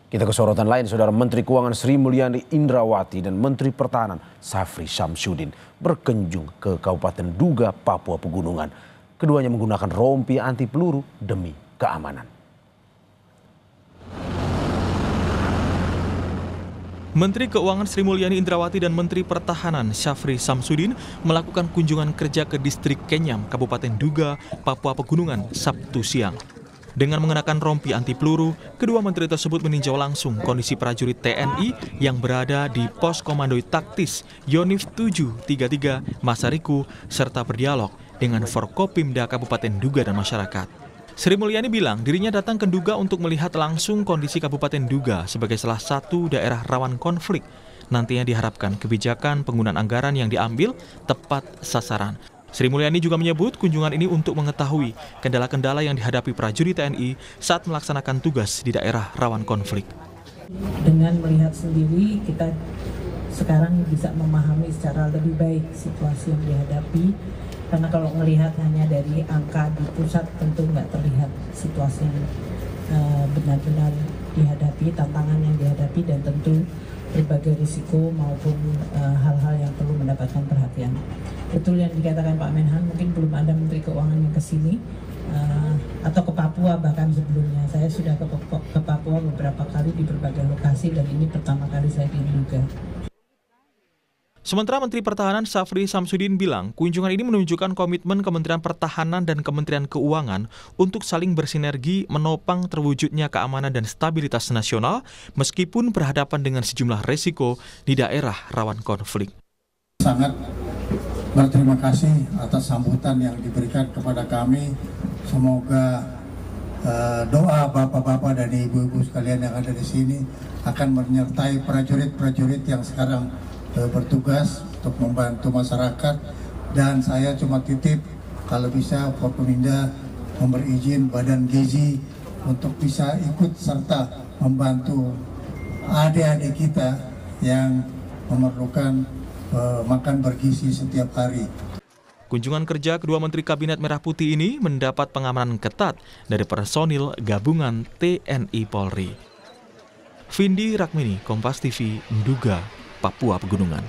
Kita ke sorotan lain, Saudara. Menteri Keuangan Sri Mulyani Indrawati dan Menteri Pertahanan Syafri Samsudin berkunjung ke Kabupaten Duga, Papua Pegunungan. Keduanya menggunakan rompi anti peluru demi keamanan. Menteri Keuangan Sri Mulyani Indrawati dan Menteri Pertahanan Syafri Samsudin melakukan kunjungan kerja ke distrik Kenyam, Kabupaten Duga, Papua Pegunungan, Sabtu siang. Dengan mengenakan rompi anti peluru, kedua menteri tersebut meninjau langsung kondisi prajurit TNI yang berada di pos komandoi taktis Yonif 733 Masariku serta berdialog dengan Forkopimda Kabupaten Duga dan masyarakat. Sri Mulyani bilang dirinya datang ke Duga untuk melihat langsung kondisi Kabupaten Duga sebagai salah satu daerah rawan konflik. Nantinya diharapkan kebijakan penggunaan anggaran yang diambil tepat sasaran. Sri Mulyani juga menyebut kunjungan ini untuk mengetahui kendala-kendala yang dihadapi prajurit TNI saat melaksanakan tugas di daerah rawan konflik. Dengan melihat sendiri, kita sekarang bisa memahami secara lebih baik situasi yang dihadapi. Karena kalau melihat hanya dari angka di pusat tentu nggak terlihat situasi yang benar-benar dihadapi, tantangan yang dihadapi, dan tentu berbagai risiko maupun hal-hal yang perlu mendapatkan perhatian. Betul yang dikatakan Pak Menhan, mungkin belum ada Menteri Keuangan yang ke sini atau ke Papua bahkan sebelumnya. Saya sudah ke Papua beberapa kali di berbagai lokasi dan ini pertama kali saya di Duga. Sementara Menteri Pertahanan Syafri Samsudin bilang kunjungan ini menunjukkan komitmen Kementerian Pertahanan dan Kementerian Keuangan untuk saling bersinergi menopang terwujudnya keamanan dan stabilitas nasional meskipun berhadapan dengan sejumlah resiko di daerah rawan konflik. Sangat berterima kasih atas sambutan yang diberikan kepada kami. Semoga doa bapak-bapak dan ibu-ibu sekalian yang ada di sini akan menyertai prajurit-prajurit yang sekarang bertugas untuk membantu masyarakat. Dan saya cuma titip kalau bisa Forkopimda memberi izin Badan Gizi untuk bisa ikut serta membantu adik-adik kita yang memerlukan makan bergizi setiap hari. Kunjungan kerja kedua Menteri Kabinet Merah Putih ini mendapat pengamanan ketat dari personil gabungan TNI Polri. Vindi Rakmini, Kompas TV, Duga, Papua Pegunungan.